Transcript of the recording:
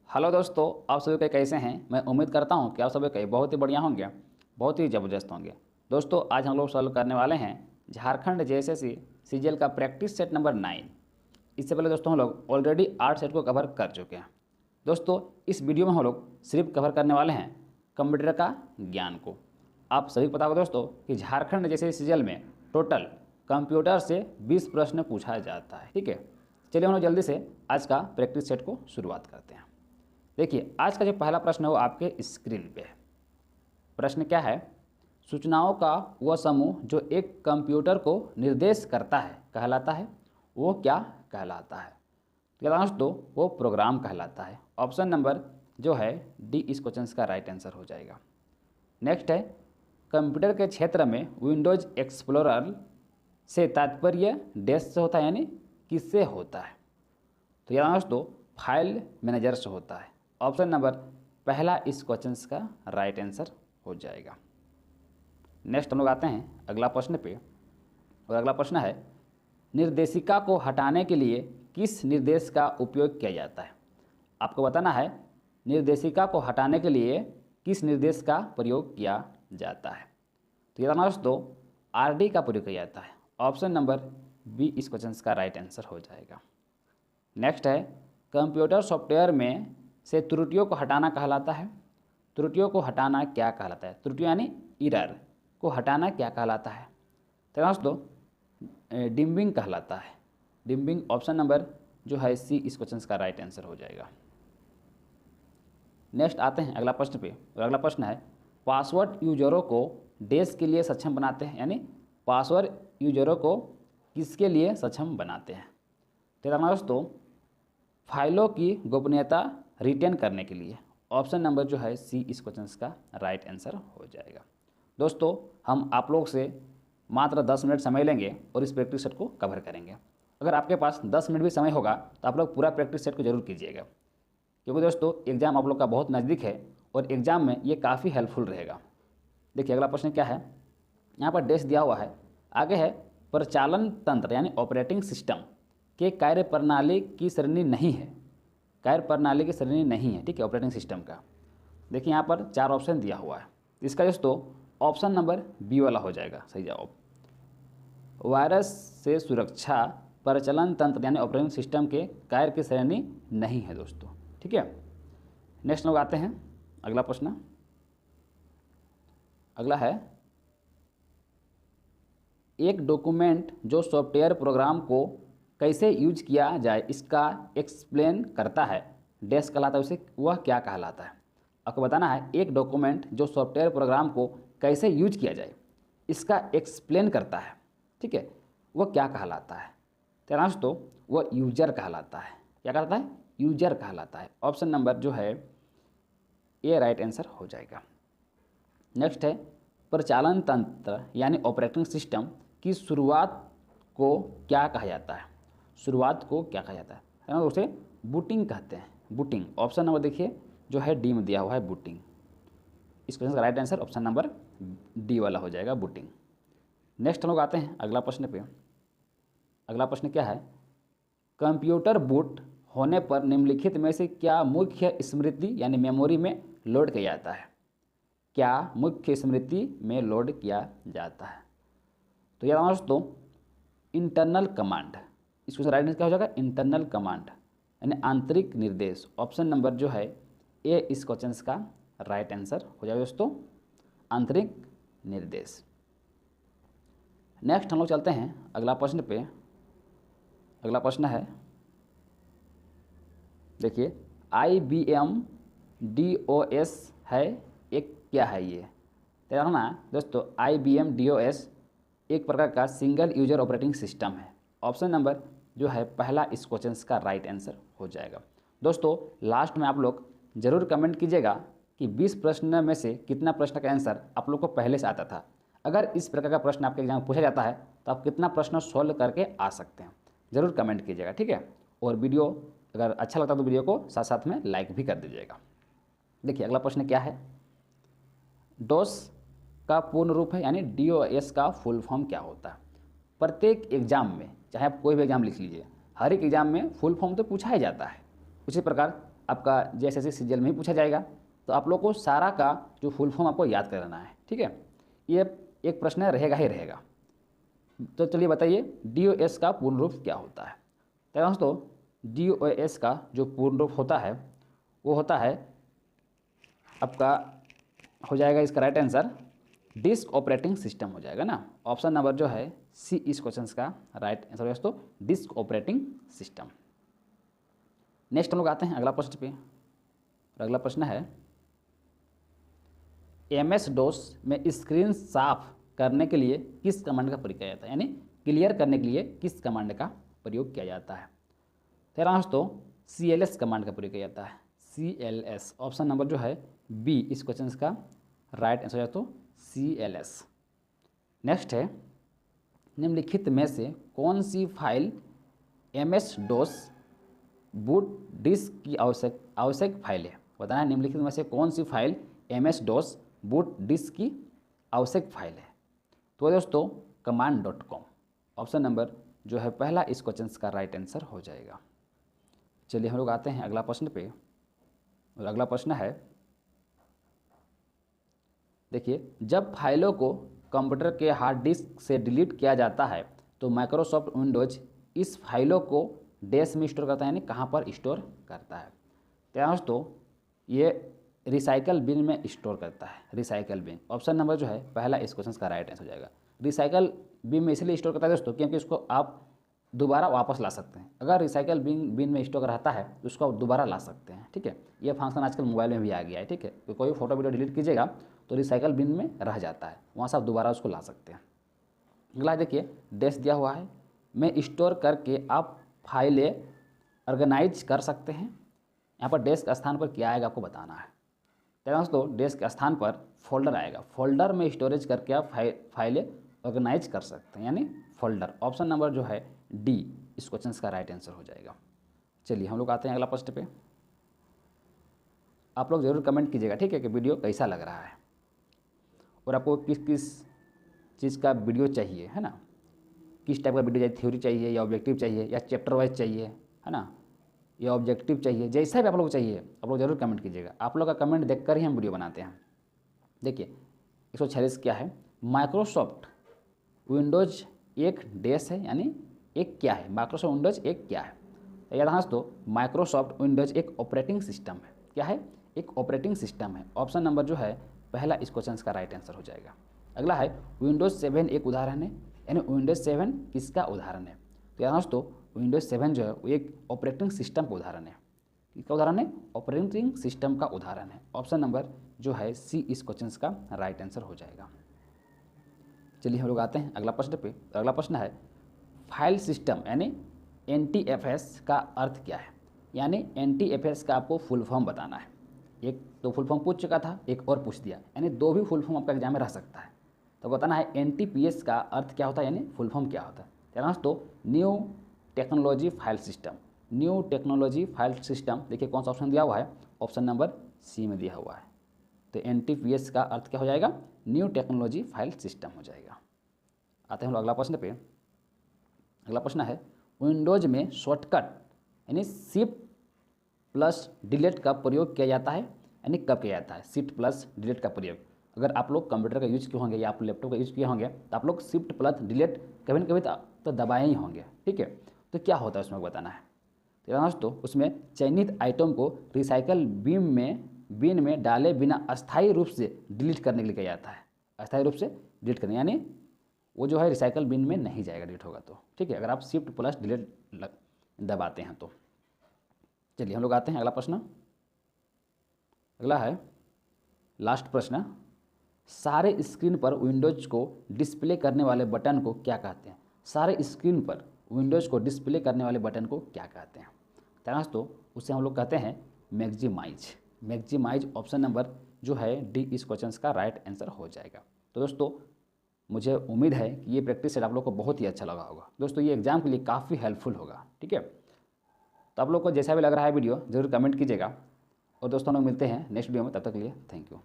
Hello दोस्तों, आप सभी के कैसे हैं। मैं उम्मीद करता हूं कि आप सभी के बहुत ही बढ़िया होंगे, बहुत ही ज़बरदस्त होंगे। दोस्तों, आज हम लोग सॉल्व करने वाले हैं झारखंड जेएसएससी सीजीएल का प्रैक्टिस सेट नंबर 9। इससे पहले दोस्तों हम लोग ऑलरेडी 8 सेट को कवर कर चुके हैं। दोस्तों, इस वीडियो में हम लोग सिर्फ कवर करने वाले हैं कंप्यूटर का ज्ञान को। आप सभी को पता होगा दोस्तों कि झारखंड जैसे सीजीएल में टोटल कंप्यूटर से 20 प्रश्न पूछा जाता है। ठीक है, चलिए हम लोग जल्दी से आज का प्रैक्टिस सेट को शुरुआत करते हैं। देखिए, आज का जो पहला प्रश्न है वो आपके स्क्रीन पे है। प्रश्न क्या है? सूचनाओं का वह समूह जो एक कंप्यूटर को निर्देश करता है कहलाता है, वो क्या कहलाता है? तो दोस्तों वो प्रोग्राम कहलाता है। ऑप्शन नंबर जो है डी इस क्वेश्चन का राइट आंसर हो जाएगा। नेक्स्ट है, कंप्यूटर के क्षेत्र में विंडोज एक्सप्लोरर से तात्पर्य डैश से होता है, यानी किससे होता है? तो यहाँ दोस्तों फाइल मैनेजर से होता है। ऑप्शन नंबर पहला इस क्वेश्चन का राइट आंसर हो जाएगा। नेक्स्ट हम लोग आते हैं अगला प्रश्न पे, और अगला प्रश्न है, निर्देशिका को हटाने के लिए किस निर्देश का उपयोग किया जाता है? आपको बताना है निर्देशिका को हटाने के लिए किस निर्देश का प्रयोग किया जाता है। तो ये दोस्तों आरडी का प्रयोग किया जाता है। ऑप्शन नंबर बी इस क्वेश्चन का राइट आंसर हो जाएगा। नेक्स्ट है, कंप्यूटर सॉफ्टवेयर में से त्रुटियों को हटाना कहलाता है। त्रुटियों को हटाना क्या कहलाता है? त्रुटियाँ यानी एरर को हटाना क्या कहलाता है? तो दोस्तों डिम्बिंग कहलाता है। डिम्बिंग ऑप्शन नंबर जो है सी इस क्वेश्चन का राइट आंसर हो जाएगा। नेक्स्ट आते हैं अगला प्रश्न पे, और अगला प्रश्न है, पासवर्ड यूजरों को डैश के लिए सक्षम बनाते हैं, यानी पासवर्ड यूजरों को किसके लिए सक्षम बनाते हैं? तो दोस्तों फाइलों की गोपनीयता रिटेन करने के लिए। ऑप्शन नंबर जो है सी इस क्वेश्चन का राइट आंसर हो जाएगा। दोस्तों हम आप लोग से मात्र 10 मिनट समय लेंगे और इस प्रैक्टिस सेट को कवर करेंगे। अगर आपके पास 10 मिनट भी समय होगा तो आप लोग पूरा प्रैक्टिस सेट को जरूर कीजिएगा, क्योंकि दोस्तों एग्ज़ाम आप लोग का बहुत नज़दीक है और एग्ज़ाम में ये काफ़ी हेल्पफुल रहेगा। देखिए अगला प्रश्न क्या है, यहाँ पर डैश दिया हुआ है, आगे है परिचालन तंत्र यानी ऑपरेटिंग सिस्टम के कार्य प्रणाली की श्रेणी नहीं है। कार्य प्रणाली की श्रेणी नहीं है, ठीक है, ऑपरेटिंग सिस्टम का। देखिए यहाँ पर 4 ऑप्शन दिया हुआ है, इसका दोस्तों ऑप्शन नंबर बी वाला हो जाएगा सही जवाब। वायरस से सुरक्षा परिचालन तंत्र यानी ऑपरेटिंग सिस्टम के कार्य की श्रेणी नहीं है दोस्तों, ठीक है। नेक्स्ट लोग आते हैं अगला प्रश्न। अगला है, एक डॉक्यूमेंट जो सॉफ्टवेयर प्रोग्राम को कैसे यूज किया जाए इसका एक्सप्लेन करता है, डैश कहलाता है, उसे वह क्या कहलाता है? आपको बताना है एक डॉक्यूमेंट जो सॉफ्टवेयर प्रोग्राम को कैसे यूज किया जाए इसका एक्सप्लेन करता है, ठीक है, वह क्या कहलाता है? तो दोस्तों वह यूजर कहलाता है। क्या कहलाता है? यूजर कहलाता है। ऑप्शन नंबर जो है ए राइट आंसर हो जाएगा। नेक्स्ट है, परिचालन तंत्र यानी ऑपरेटिंग सिस्टम की शुरुआत को क्या कहा जाता है? शुरुआत को क्या कहा जाता है ना, उसे बूटिंग कहते हैं। बूटिंग ऑप्शन नंबर देखिए जो है डी में दिया हुआ है बूटिंग। इस क्वेश्चन का right answer option number D वाला हो जाएगा बूटिंग। नेक्स्ट हम लोग आते हैं अगला प्रश्न पे। अगला प्रश्न क्या है, कंप्यूटर बूट होने पर निम्नलिखित में से क्या मुख्य स्मृति यानी मेमोरी में लोड किया जाता है? क्या मुख्य स्मृति में लोड किया जाता है? तो याद दोस्तों इंटरनल कमांड, इसको राइट आंसर क्या हो जाएगा? इंटरनल कमांड यानी आंतरिक निर्देश। ऑप्शन नंबर जो है ए इस क्वेश्चन का राइट आंसर हो जाएगा दोस्तों, आंतरिक निर्देश। नेक्स्ट हम लोग चलते हैं अगला प्रश्न पे। अगला प्रश्न है, देखिए IBM DOS है, एक क्या है ये? तो ना दोस्तों IBM DOS एक प्रकार का सिंगल यूजर ऑपरेटिंग सिस्टम है। ऑप्शन नंबर जो है पहला इस क्वेश्चन का राइट आंसर हो जाएगा। दोस्तों लास्ट में आप लोग ज़रूर कमेंट कीजिएगा कि 20 प्रश्न में से कितना प्रश्न का आंसर आप लोग को पहले से आता था। अगर इस प्रकार का प्रश्न आपके एग्जाम में पूछा जाता है तो आप कितना प्रश्न सॉल्व करके आ सकते हैं, ज़रूर कमेंट कीजिएगा, ठीक है। और वीडियो अगर अच्छा लगता तो वीडियो को साथ साथ में लाइक भी कर दीजिएगा। देखिए अगला प्रश्न क्या है, डोस का पूर्ण रूप है यानी DOS का फुल फॉर्म क्या होता है? प्रत्येक एग्जाम में, चाहे आप कोई भी एग्जाम लिख लीजिए, हर एक एग्जाम में फुल फॉर्म तो पूछा ही जाता है। उसी प्रकार आपका जेएसएससी सीजीएल में ही पूछा जाएगा। तो आप लोग को सारा का जो फुल फॉर्म आपको याद करना है, ठीक है। ये एक प्रश्न रहेगा ही रहेगा। तो चलिए बताइए डीओएस का पूर्ण रूप क्या होता है। तो दोस्तों डीओएस का जो पूर्ण रूप होता है वो होता है आपका, हो जाएगा इसका right answer disk operating system हो जाएगा ना। ऑप्शन नंबर जो है सी इस क्वेश्चन का राइट आंसर दोस्तों, डिस्क ऑपरेटिंग सिस्टम। नेक्स्ट हम लोग आते हैं अगला प्रश्न पे। और अगला प्रश्न है एमएस डोस में स्क्रीन साफ करने के लिए किस कमांड का प्रयोग किया जाता है, यानी क्लियर करने के लिए किस कमांड का प्रयोग किया जाता है। तेरा दोस्तों CLS कमांड का प्रयोग किया जाता है, CLS। ऑप्शन नंबर जो है बी इस क्वेश्चन का राइट आंसर है तो CLS। नेक्स्ट है निम्नलिखित में से कौन सी file MS DOS boot disk की आवश्यक फाइल है। बताना है निम्नलिखित में से कौन सी file MS DOS boot disk की आवश्यक फाइल है। तो दोस्तों command.com ऑप्शन नंबर जो है पहला इस क्वेश्चन का राइट आंसर हो जाएगा। चलिए हम लोग आते हैं अगला प्रश्न पे। और अगला प्रश्न है देखिए, जब फाइलों को कंप्यूटर के हार्ड डिस्क से डिलीट किया जाता है तो माइक्रोसॉफ्ट विंडोज इस फाइलों को डैश में स्टोर करता है, यानी कहाँ पर स्टोर करता है। तो दोस्तों ये रिसाइकल बिन में स्टोर करता है, रिसाइकल बिन। ऑप्शन नंबर जो है पहला इस क्वेश्चन का राइट आंसर हो जाएगा। रिसाइकल बिन में इसलिए स्टोर करता है दोस्तों क्योंकि इसको आप दोबारा वापस ला सकते हैं। अगर रिसाइकल बिन में स्टोर रहता है तो उसको आप दोबारा ला सकते हैं, ठीक है। ये फंक्शन आजकल मोबाइल में भी आ गया है, ठीक है। तो कोई फोटो वीडियो डिलीट कीजिएगा तो रिसाइकल बिन में रह जाता है, वहाँ से आप दोबारा उसको ला सकते हैं। अगला देखिए डैश दिया हुआ है, में स्टोर करके आप फाइलें ऑर्गेनाइज कर सकते हैं। यहाँ पर डेस्क स्थान पर क्या आएगा आपको बताना है। तो दोस्तों डेस्क के स्थान पर फोल्डर आएगा, फोल्डर में स्टोरेज करके आप फाइलें ऑर्गेनाइज कर सकते हैं, यानी फोल्डर। ऑप्शन नंबर जो है डी इस क्वेश्चन का राइट आंसर हो जाएगा। चलिए हम लोग आते हैं अगला प्रश्न पे। आप लोग जरूर कमेंट कीजिएगा, ठीक है, कि वीडियो कैसा लग रहा है और आपको किस किस चीज़ का वीडियो चाहिए, है ना। किस टाइप का वीडियो चाहिए, थ्योरी चाहिए या ऑब्जेक्टिव चाहिए या चैप्टर वाइज चाहिए, है ना, या ऑब्जेक्टिव चाहिए, जैसा भी आप लोग चाहिए आप लोग जरूर कमेंट कीजिएगा। आप लोग का कमेंट देखकर ही हम वीडियो बनाते हैं। देखिए 146 क्या है, माइक्रोसॉफ्ट विंडोज एक डैश है, यानी एक क्या है, माइक्रोसॉफ्ट विंडोज एक क्या है। तो याद रखना दोस्तों माइक्रोसॉफ्ट विंडोज एक ऑपरेटिंग सिस्टम है। क्या है, एक ऑपरेटिंग सिस्टम है। ऑप्शन नंबर जो है पहला इस क्वेश्चन का राइट आंसर हो जाएगा। अगला है विंडोज 7 एक उदाहरण है, यानी विंडोज 7 किसका उदाहरण है। तो याद दोस्तों विंडोज 7 जो है वो एक ऑपरेटिंग सिस्टम का उदाहरण है। किसका उदाहरण है, ऑपरेटिंग सिस्टम का उदाहरण है। ऑप्शन नंबर जो है सी इस क्वेश्चन का राइट आंसर हो जाएगा। चलिए हम लोग आते हैं अगला प्रश्न पे। अगला प्रश्न है फाइल सिस्टम यानी NTFS का अर्थ क्या है, यानी NTFS का आपको फुल फॉर्म बताना है। एक तो फुल फॉर्म पूछ चुका था, एक और पूछ दिया, यानी दो भी फुल फॉर्म आपका एग्जाम में रह सकता है। तो बताना है NTPS का अर्थ क्या होता है, यानी फुल फॉर्म क्या होता है। त्याना तो new technology file system, new technology file system. देखिए कौन सा ऑप्शन दिया हुआ है, ऑप्शन नंबर सी में दिया हुआ है। तो NTPS का अर्थ क्या हो जाएगा, न्यू टेक्नोलॉजी फाइल सिस्टम हो जाएगा। आते हैं हम लोग अगला प्रश्न पे। अगला प्रश्न है विंडोज में शॉर्टकट यानी शिफ्ट प्लस डिलीट का प्रयोग किया जाता है, यानी कब किया जाता है शिफ्ट प्लस डिलीट का प्रयोग। अगर आप लोग कंप्यूटर का यूज किए होंगे या आप लैपटॉप का यूज किए होंगे तो आप लोग शिफ्ट प्लस डिलीट कभी न कभी तो दबाए ही होंगे, ठीक है। तो क्या होता है उसमें बताना है। तो दोस्तों उसमें चयनित आइटम को रिसाइकल बिन में डाले बिना अस्थायी रूप से डिलीट करने के लिए किया जाता है। अस्थायी रूप से डिलीट करने यानी वो जो है रिसाइकल बिन में नहीं जाएगा डिलीट होगा तो, ठीक है, अगर आप शिफ्ट प्लस डिलीट दबाते हैं तो। चलिए हम लोग आते हैं अगला प्रश्न। अगला है लास्ट प्रश्न, सारे स्क्रीन पर विंडोज को डिस्प्ले करने वाले बटन को क्या कहते हैं। सारे स्क्रीन पर विंडोज को डिस्प्ले करने वाले बटन को क्या कहते हैं। तो उसे हम लोग कहते हैं मैक्सिमाइज। मैक्सिमाइज ऑप्शन नंबर जो है डी इस क्वेश्चन का राइट आंसर हो जाएगा। तो दोस्तों मुझे उम्मीद है कि ये प्रैक्टिस सेट आप लोग को बहुत ही अच्छा लगा होगा। दोस्तों ये एग्जाम के लिए काफ़ी हेल्पफुल होगा, ठीक है। तो आप लोग को जैसा भी लग रहा है वीडियो ज़रूर कमेंट कीजिएगा। और दोस्तों लोग मिलते हैं नेक्स्ट वीडियो में, तब तक के लिए थैंक यू।